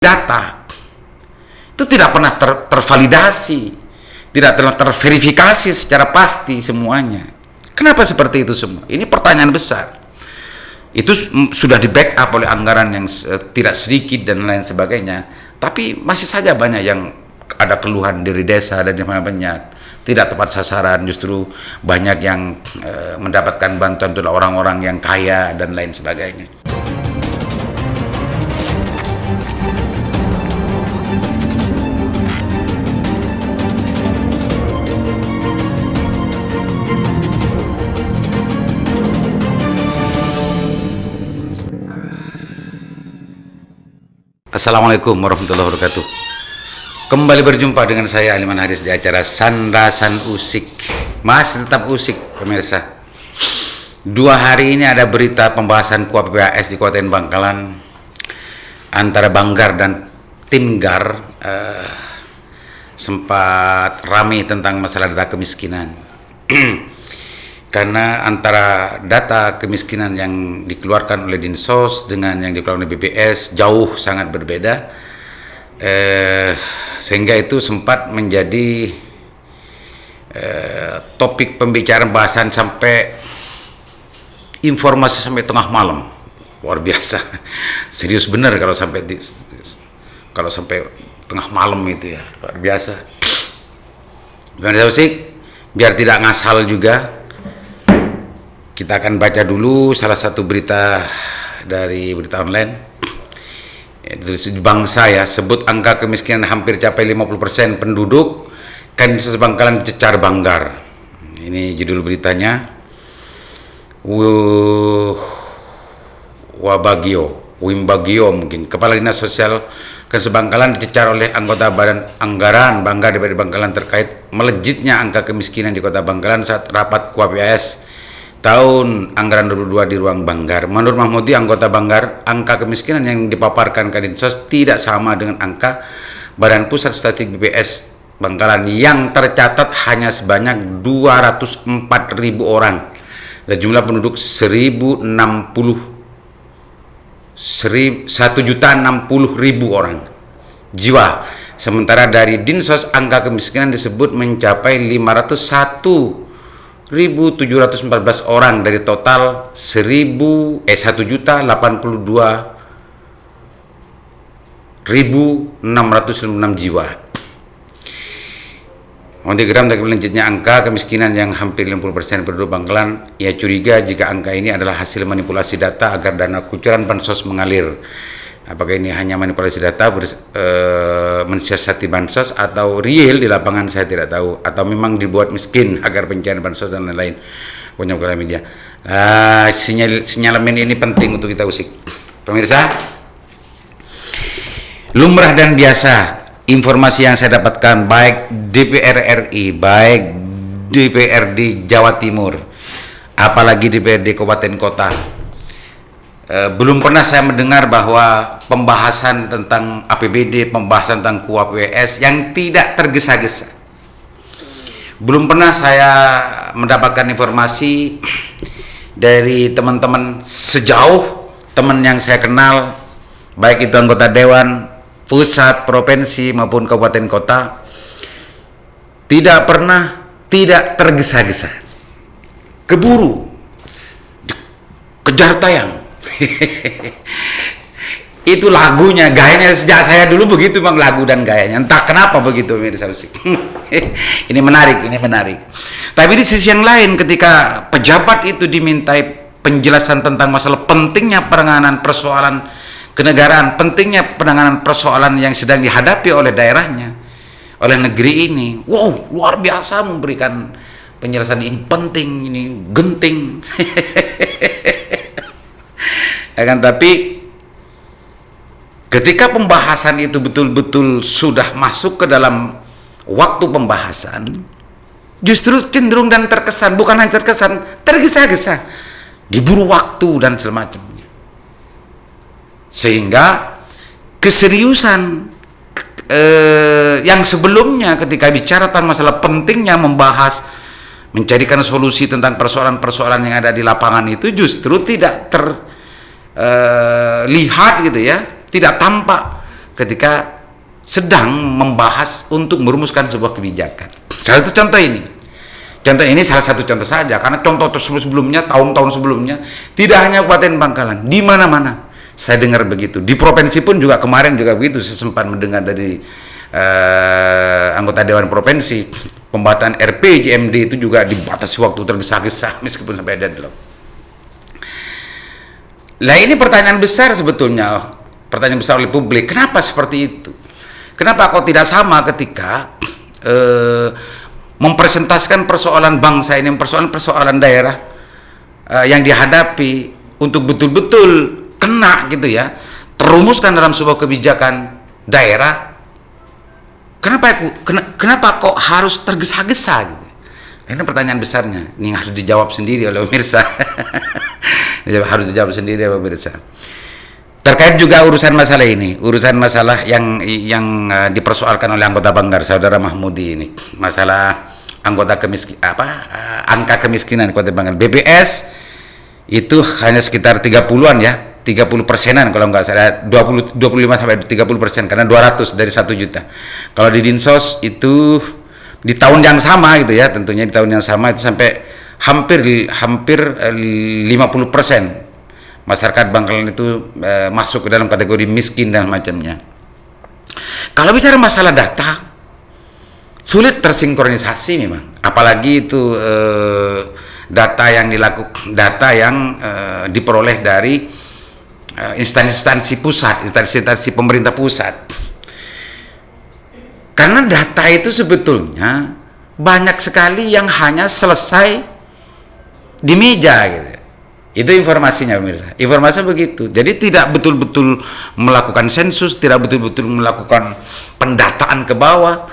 data itu tidak pernah tervalidasi, tidak pernah terverifikasi secara pasti semuanya. Kenapa seperti itu semua? Ini pertanyaan besar. Itu sudah di backup oleh anggaran yang tidak sedikit dan lain sebagainya, tapi masih saja banyak yang ada keluhan dari desa dan banyak tidak tepat sasaran. Justru banyak yang mendapatkan bantuan dari orang-orang yang kaya dan lain sebagainya. Assalamualaikum warahmatullahi wabarakatuh. Kembali berjumpa dengan saya Aliman Haris di acara Sandasan Usik. Masih tetap usik pemirsa. 2 hari ini ada berita pembahasan KUA PPAS di Kabupaten Bangkalan antara Banggar dan Timgar. Sempat ramai tentang masalah data kemiskinan. Karena antara data kemiskinan yang dikeluarkan oleh Dinsos dengan yang dikeluarkan oleh BPS jauh sangat berbeda, sehingga itu sempat menjadi topik pembicaraan bahasan sampai informasi sampai tengah malam. Luar biasa, serius benar kalau sampai tengah malam itu ya, luar biasa. Biar tidak ngasal juga, kita akan baca dulu salah satu berita dari berita online. Di Bangsa ya, sebut angka kemiskinan hampir capai 50% penduduk, Kandisos Bangkalan cecar Banggar. Ini judul beritanya. Wimbagio mungkin. Kepala Dinas Sosial Kandisos Bangkalan dicecar oleh anggota Badan Anggaran Banggar DPRD Bangkalan terkait melejitnya angka kemiskinan di Kota Bangkalan saat rapat KUA PPAS tahun anggaran 2022 di ruang Banggar. Menurut Mahmudi, anggota Banggar, angka kemiskinan yang dipaparkan Kadinsos tidak sama dengan angka Badan Pusat Statistik BPS Bangkalan yang tercatat hanya sebanyak 204.000 orang dan jumlah penduduk 1.060.000 orang jiwa. Sementara dari Dinsos angka kemiskinan disebut mencapai 1.714 orang dari total 1.082.606 jiwa. Menteri Geram dari lanjutnya angka kemiskinan yang hampir 50% penduduk Bangkalan. Ia curiga jika angka ini adalah hasil manipulasi data agar dana kucuran bansos mengalir. Apakah ini hanya manipulasi data mensiasati bansos atau real di lapangan, saya tidak tahu, atau memang dibuat miskin agar pencairan bansos dan lain-lain. Punya media. Sinyalemen ini penting untuk kita usik. Pemirsa, lumrah dan biasa informasi yang saya dapatkan baik DPR RI, baik DPRD Jawa Timur, apalagi DPRD Kabupaten Kota. Belum pernah saya mendengar bahwa pembahasan tentang APBD, pembahasan tentang KUA PPAS yang tidak tergesa-gesa. Belum pernah saya mendapatkan informasi dari teman-teman sejauh teman yang saya kenal, baik itu anggota dewan, pusat, provinsi maupun kabupaten kota, tidak pernah tidak tergesa-gesa, keburu, kejar tayang. Itu lagunya, gayanya sejak saya dulu begitu bang, lagu dan gayanya entah kenapa begitu pemirsa musik. Ini menarik. Tapi di sisi yang lain, ketika pejabat itu dimintai penjelasan tentang masalah pentingnya penanganan persoalan kenegaraan, pentingnya penanganan persoalan yang sedang dihadapi oleh daerahnya, oleh negeri ini, wow, luar biasa memberikan penjelasan. Ini penting, ini genting. Ya kan, tapi ketika pembahasan itu betul-betul sudah masuk ke dalam waktu pembahasan, justru cenderung dan terkesan, bukan hanya terkesan, tergesa-gesa, diburu waktu dan semacamnya, sehingga keseriusan yang sebelumnya ketika bicara tentang masalah pentingnya membahas, mencarikan solusi tentang persoalan-persoalan yang ada di lapangan itu justru tidak terlihat gitu ya, tidak tampak ketika sedang membahas untuk merumuskan sebuah kebijakan. Salah satu contoh ini. Contoh ini salah satu contoh saja, karena contoh sebelumnya, tahun-tahun sebelumnya, tidak hanya Kabupaten Bangkalan, di mana-mana saya dengar begitu. Di provinsi pun juga kemarin juga begitu. Saya sempat mendengar dari anggota Dewan Provinsi, pembahasan RPJMD itu juga dibatasi waktu tergesa-gesa meskipun sampai deadlock. Lah ini pertanyaan besar sebetulnya, pertanyaan besar oleh publik. Kenapa seperti itu? Kenapa kok tidak sama ketika mempresentasikan persoalan bangsa ini, persoalan daerah yang dihadapi untuk betul-betul kena gitu ya, terumuskan dalam sebuah kebijakan daerah. Kenapa kok harus tergesa-gesa gitu? Ini pertanyaan besarnya. Ini harus dijawab sendiri oleh pemirsa. Harus dijawab sendiri oleh pemirsa. Terkait juga urusan masalah ini, urusan masalah yang dipersoalkan oleh anggota Banggar, Saudara Mahmudi ini, masalah anggota angka kemiskinan Kota Banggar. BPS itu hanya sekitar 30-an ya. 30%-an kalau nggak salah, 25 sampai 30%, karena 200 dari 1 juta. Kalau di Dinsos itu di tahun yang sama gitu ya, tentunya di tahun yang sama itu sampai hampir 50% masyarakat Bangkalan itu masuk ke dalam kategori miskin dan macamnya. Kalau bicara masalah data, sulit tersinkronisasi memang, apalagi itu data yang diperoleh dari instansi pusat, instansi pemerintah pusat. Karena data itu sebetulnya banyak sekali yang hanya selesai di meja gitu. Itu informasinya pemirsa. Informasinya begitu. Jadi tidak betul-betul melakukan sensus, tidak betul-betul melakukan pendataan ke bawah.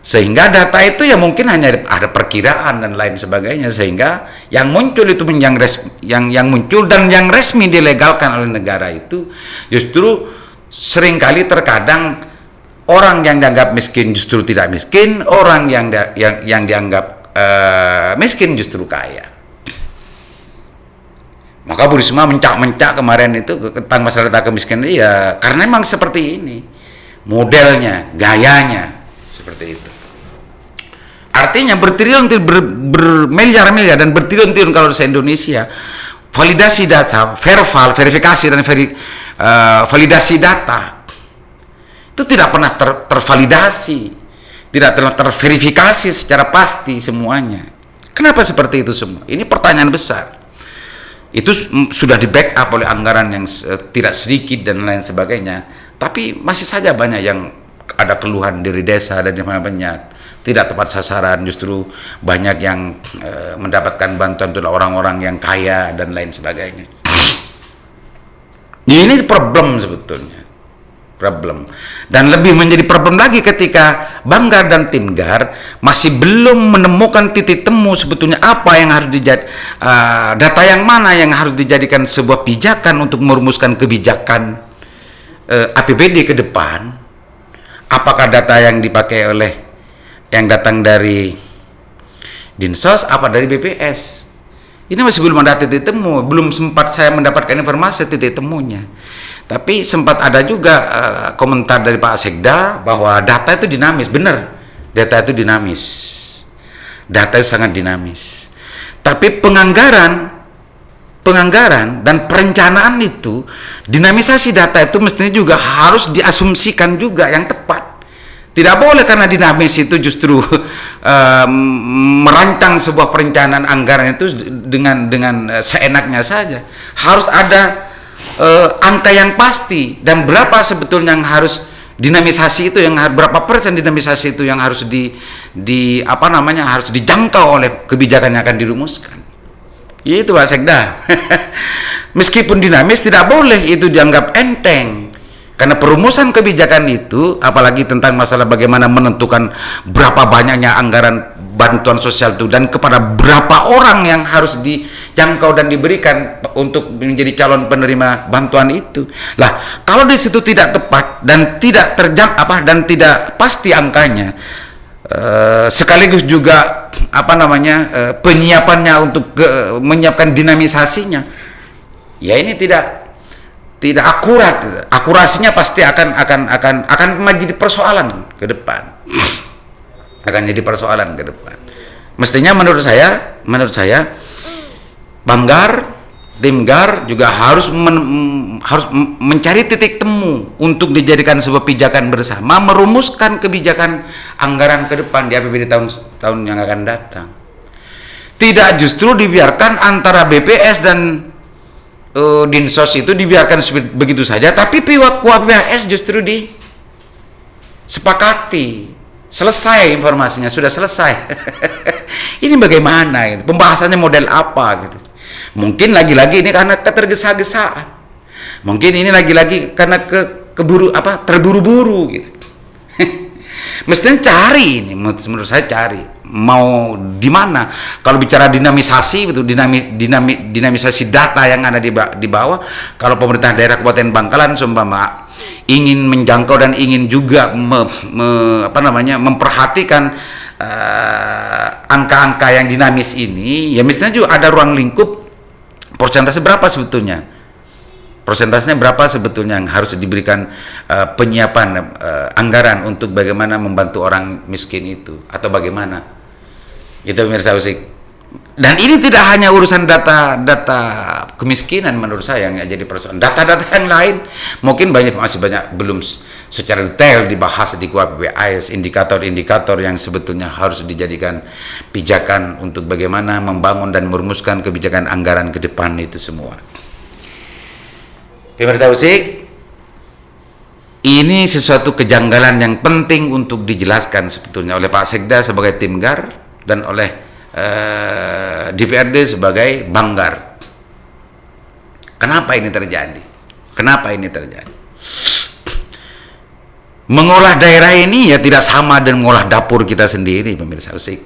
Sehingga data itu ya mungkin hanya ada perkiraan dan lain sebagainya, sehingga yang muncul itu yang muncul dan yang resmi dilegalkan oleh negara itu justru seringkali terkadang orang yang dianggap miskin justru tidak miskin, orang yang dianggap miskin justru kaya. Maka Bu Risma mencak-mencak kemarin itu tentang masalah data kemiskinan, ya karena memang seperti ini modelnya, gayanya seperti itu. Artinya bermiliar-miliar dan bertriliun-triliun kalau di Indonesia validasi data, verifikasi dan validasi data itu tidak pernah tervalidasi, tidak pernah terverifikasi secara pasti semuanya. Kenapa seperti itu semua? Ini pertanyaan besar. Itu sudah di backup oleh anggaran yang tidak sedikit dan lain sebagainya, tapi masih saja banyak yang ada keluhan dari desa dan banyak tidak tepat sasaran, justru banyak yang mendapatkan bantuan dari orang-orang yang kaya dan lain sebagainya. Ini problem sebetulnya, problem. Dan lebih menjadi problem lagi ketika Banggar dan Timgar masih belum menemukan titik temu sebetulnya apa yang harus data yang mana yang harus dijadikan sebuah pijakan untuk merumuskan kebijakan APBD ke depan. Apakah data yang dipakai oleh yang datang dari Dinsos apa dari BPS? Ini masih belum ada titik temu, belum sempat saya mendapatkan informasi titik temunya. Tapi sempat ada juga komentar dari Pak Sekda bahwa data itu dinamis. Benar, data itu dinamis, data itu sangat dinamis. Tapi penganggaran dan perencanaan itu, dinamisasi data itu mestinya juga harus diasumsikan juga yang tepat. Tidak boleh karena dinamis itu justru merancang sebuah perencanaan anggaran itu dengan seenaknya saja. Harus ada angka yang pasti dan berapa sebetulnya yang harus dinamisasi itu, yang berapa persen dinamisasi itu yang harus harus dijangkau oleh kebijakan yang akan dirumuskan. Itu Pak Sekda. Meskipun dinamis tidak boleh itu dianggap enteng. Karena perumusan kebijakan itu, apalagi tentang masalah bagaimana menentukan berapa banyaknya anggaran bantuan sosial itu dan kepada berapa orang yang harus dijangkau dan diberikan untuk menjadi calon penerima bantuan itu. Lah, kalau di situ tidak tepat dan tidak tidak pasti angkanya, sekaligus juga penyiapannya untuk menyiapkan dinamisasinya, ya ini tidak tidak akurat. Akurasinya pasti akan menjadi persoalan ke depan. Akan jadi persoalan ke depan. Mestinya menurut saya Banggar, tim GAR juga harus mencari titik temu untuk dijadikan sebuah pijakan bersama, merumuskan kebijakan anggaran ke depan di APBD tahun yang akan datang. Tidak justru dibiarkan antara BPS dan Dinsos itu dibiarkan begitu saja, tapi PAS justru disepakati, selesai informasinya, sudah selesai. Ini bagaimana gitu? Pembahasannya model apa gitu? Mungkin lagi-lagi ini karena ketergesa-gesaan, mungkin ini lagi-lagi karena terburu-buru gitu. Mestinya cari ini, menurut saya cari mau di mana. Kalau bicara dinamisasi itu dinamisasi data yang ada di bawah. Kalau pemerintah daerah Kabupaten Bangkalan seumpama ingin menjangkau dan ingin juga memperhatikan angka-angka yang dinamis ini, ya mestinya juga ada ruang lingkup persentase berapa sebetulnya. Persentasenya berapa sebetulnya yang harus diberikan penyiapan anggaran untuk bagaimana membantu orang miskin itu, atau bagaimana itu pemirsa Usik. Dan ini tidak hanya urusan data kemiskinan menurut saya yang jadi persoalan. Data-data yang lain mungkin masih banyak belum secara detail dibahas di KUAPBAS, indikator-indikator yang sebetulnya harus dijadikan pijakan untuk bagaimana membangun dan merumuskan kebijakan anggaran ke depan itu semua. Pemirsa Usik, ini sesuatu kejanggalan yang penting untuk dijelaskan sebetulnya oleh Pak Sekda sebagai tim GAR dan oleh DPRD sebagai Banggar. Kenapa ini terjadi? Mengolah daerah ini ya tidak sama dengan mengolah dapur kita sendiri, pemirsa Usik.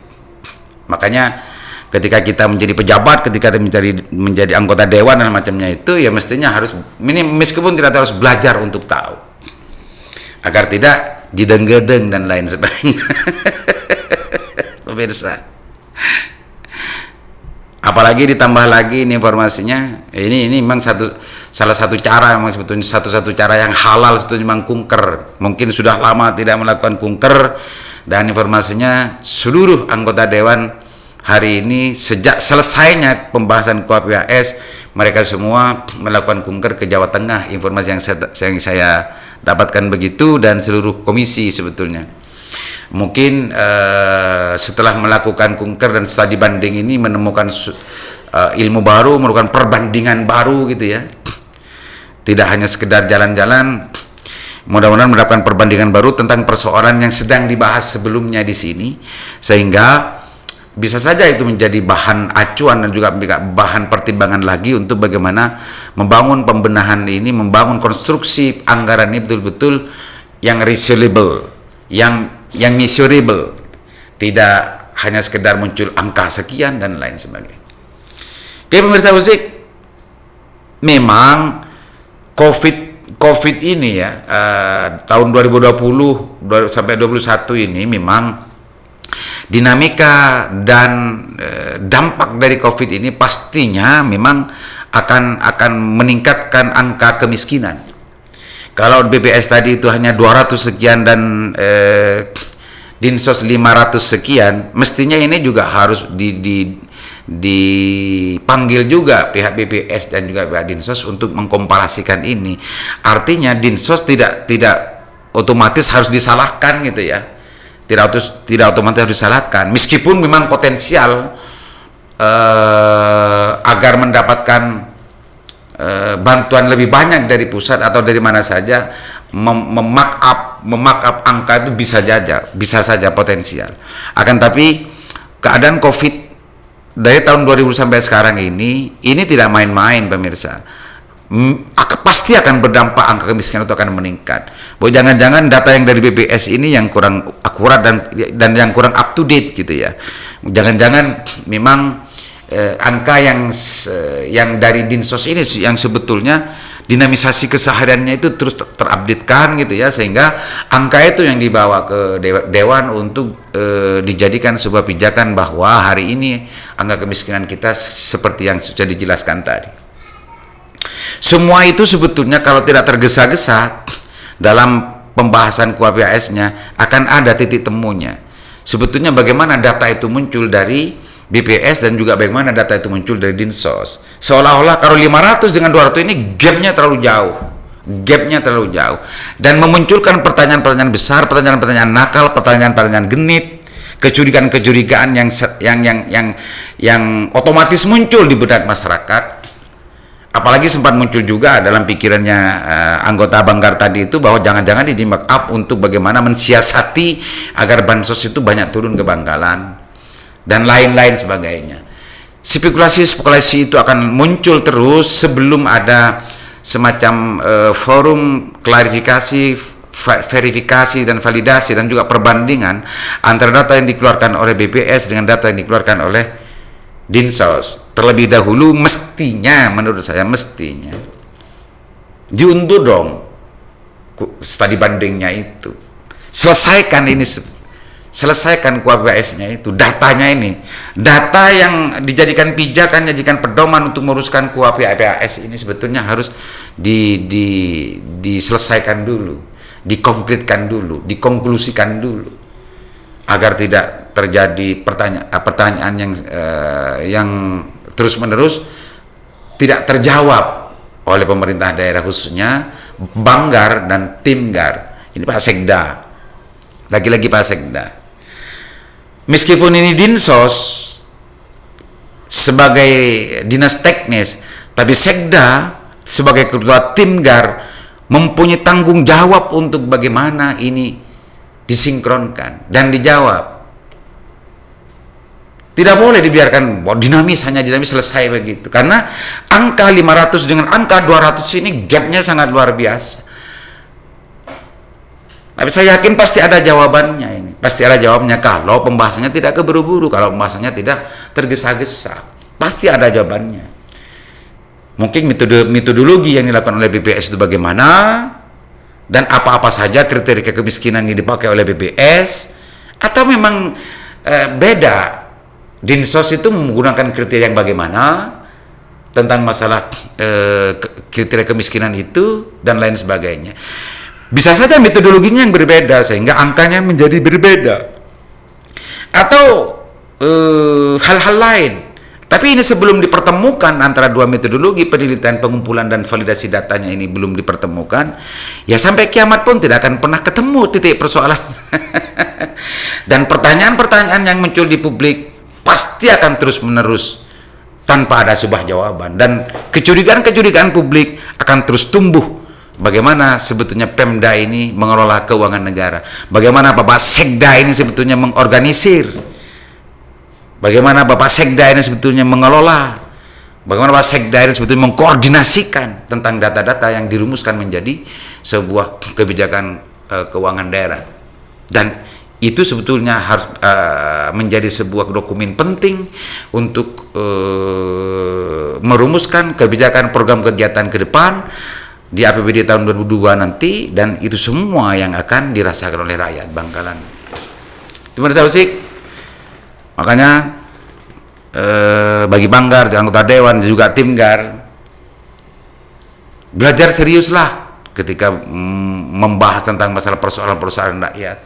Makanya ketika kita menjadi pejabat, ketika kita menjadi anggota dewan dan macamnya itu, ya mestinya harus meskipun tidak harus belajar untuk tahu, agar tidak dideng-gedeng dan lain sebagainya. Pemirsa, apalagi ditambah lagi ini informasinya, ini memang salah satu cara, sebetulnya satu cara yang halal sebetulnya memang kunker. Mungkin sudah lama tidak melakukan kunker, dan informasinya seluruh anggota dewan hari ini sejak selesainya pembahasan KUAPBAS, mereka semua melakukan kunker ke Jawa Tengah. Informasi yang saya dapatkan begitu, dan seluruh komisi sebetulnya. Mungkin setelah melakukan kunker dan setelah dibanding ini menemukan ilmu baru, menemukan perbandingan baru gitu ya. Tidak hanya sekedar jalan-jalan, mudah-mudahan mendapatkan perbandingan baru tentang persoalan yang sedang dibahas sebelumnya di sini, sehingga bisa saja itu menjadi bahan acuan dan juga bahan pertimbangan lagi untuk bagaimana membangun pembenahan ini, membangun konstruksi anggaran ini betul-betul yang reasonable, yang measurable, tidak hanya sekedar muncul angka sekian dan lain sebagainya. Oke pemirsa Usik, memang COVID ini ya, tahun 2020 sampai 2021 ini memang dinamika dan dampak dari COVID ini pastinya memang akan meningkatkan angka kemiskinan. Kalau BPS tadi itu hanya 200 sekian dan Dinsos 500 sekian, mestinya ini juga harus dipanggil juga pihak BPS dan juga pihak Dinsos untuk mengkomparasikan ini. Artinya Dinsos tidak otomatis harus disalahkan gitu ya. Tidak otomatis harus disalahkan, meskipun memang potensial agar mendapatkan bantuan lebih banyak dari pusat atau dari mana saja, memark up angka itu bisa saja potensial. Akan tapi keadaan COVID dari tahun 2000 sampai sekarang ini tidak main-main pemirsa. Pasti akan berdampak, angka kemiskinan itu akan meningkat. Bahwa jangan-jangan data yang dari BPS ini yang kurang akurat dan yang kurang up to date gitu ya. Jangan-jangan memang angka yang dari Dinsos ini yang sebetulnya dinamisasi kesehariannya itu terus terupdatekan gitu ya, sehingga angka itu yang dibawa ke dewan untuk dijadikan sebuah pijakan bahwa hari ini angka kemiskinan kita seperti yang sudah dijelaskan tadi. Semua itu sebetulnya kalau tidak tergesa-gesa dalam pembahasan KUHP-nya akan ada titik temunya. Sebetulnya bagaimana data itu muncul dari BPS dan juga bagaimana data itu muncul dari Dinsos. Seolah-olah kalau 500 dengan 200 ini gapnya terlalu jauh. Dan memunculkan pertanyaan-pertanyaan besar, pertanyaan-pertanyaan nakal, pertanyaan-pertanyaan genit, kecurigaan-kecurigaan yang otomatis muncul di benak masyarakat. Apalagi sempat muncul juga dalam pikirannya anggota Banggar tadi itu bahwa jangan-jangan ini make up untuk bagaimana mensiasati agar bansos itu banyak turun ke Bangkalan dan lain-lain sebagainya. Spekulasi-spekulasi itu akan muncul terus sebelum ada semacam forum klarifikasi, verifikasi dan validasi dan juga perbandingan antara data yang dikeluarkan oleh BPS dengan data yang dikeluarkan oleh Dinsos. Terlebih dahulu mestinya, menurut saya mestinya diundur dong studi bandingnya itu. Selesaikan KUHP-nya itu, datanya ini. Data yang dijadikan pijakan, jadikan pedoman untuk menguruskan KUHP ini sebetulnya harus diselesaikan dulu, dikonkretkan dulu, dikonklusikan dulu, agar tidak terjadi pertanyaan yang terus-menerus tidak terjawab oleh pemerintah daerah, khususnya Banggar dan Timgar. Ini Pak Sekda, lagi-lagi Pak Sekda. Meskipun ini Dinsos sebagai dinas teknis, tapi Sekda sebagai ketua Timgar mempunyai tanggung jawab untuk bagaimana ini disinkronkan dan dijawab. Tidak boleh dibiarkan dinamis, hanya dinamis selesai begitu. Karena angka 500 dengan angka 200 ini gapnya sangat luar biasa. Tapi saya yakin pasti ada jawabannya ini. Pasti ada jawabnya kalau pembahasannya tidak keburu-buru, kalau pembahasannya tidak tergesa-gesa. Pasti ada jawabannya. Mungkin metodologi yang dilakukan oleh BPS itu bagaimana, dan apa-apa saja kriteria kemiskinan yang dipakai oleh BPS, atau memang beda. Dinsos itu menggunakan kriteria yang bagaimana tentang masalah kriteria kemiskinan itu dan lain sebagainya. Bisa saja metodologinya yang berbeda sehingga angkanya menjadi berbeda, atau hal-hal lain. Tapi ini sebelum dipertemukan antara dua metodologi penelitian, pengumpulan dan validasi datanya ini belum dipertemukan, ya sampai kiamat pun tidak akan pernah ketemu titik persoalannya. Dan pertanyaan-pertanyaan yang muncul di publik pasti akan terus-menerus tanpa ada sebuah jawaban, dan kecurigaan-kecurigaan publik akan terus tumbuh. Bagaimana sebetulnya Pemda ini mengelola keuangan negara, bagaimana Bapak Sekda ini sebetulnya mengorganisir, bagaimana Bapak Sekda ini sebetulnya mengelola, bagaimana Bapak Sekda ini sebetulnya mengkoordinasikan tentang data-data yang dirumuskan menjadi sebuah kebijakan keuangan daerah. Dan itu sebetulnya harus menjadi sebuah dokumen penting untuk merumuskan kebijakan program kegiatan ke depan di APBD tahun 2002 nanti, dan itu semua yang akan dirasakan oleh rakyat Bangkalan. Gimana Pak Usik? Makanya bagi Banggar, anggota Dewan juga Timgar, belajar seriuslah ketika membahas tentang masalah persoalan-persoalan rakyat.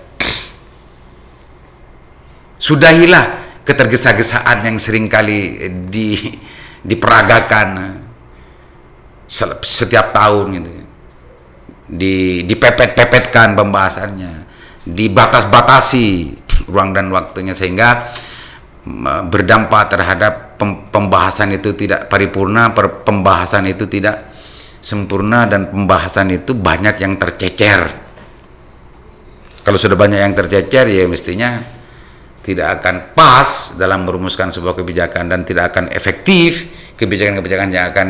Sudahilah ketergesa-gesaan yang seringkali diperagakan setiap tahun gitu. Dipepet-pepetkan pembahasannya, dibatas-batasi ruang dan waktunya, sehingga berdampak terhadap pembahasan itu tidak paripurna, pembahasan itu tidak sempurna, dan pembahasan itu banyak yang tercecer. Kalau sudah banyak yang tercecer, ya mestinya tidak akan pas dalam merumuskan sebuah kebijakan, dan tidak akan efektif kebijakan-kebijakan yang akan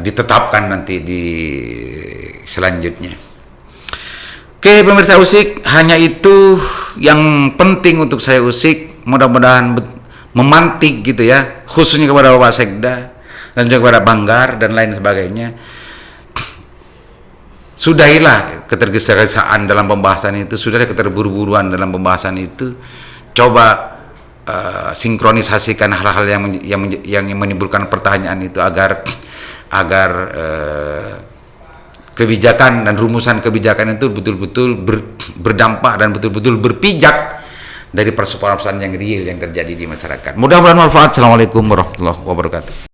ditetapkan nanti di selanjutnya. Oke pemirsa Usik, hanya itu yang penting untuk saya Usik. Mudah-mudahan memantik gitu ya, khususnya kepada Bapak Sekda dan juga kepada Banggar dan lain sebagainya. Sudahilah ketergesa-gesaan dalam pembahasan itu, sudah keterburu-buruan dalam pembahasan itu. Coba sinkronisasikan hal-hal yang menimbulkan pertanyaan itu agar kebijakan dan rumusan kebijakan itu betul-betul berdampak dan betul-betul berpijak dari persoalan yang real yang terjadi di masyarakat. Mudah-mudahan manfaat. Assalamualaikum warahmatullahi wabarakatuh.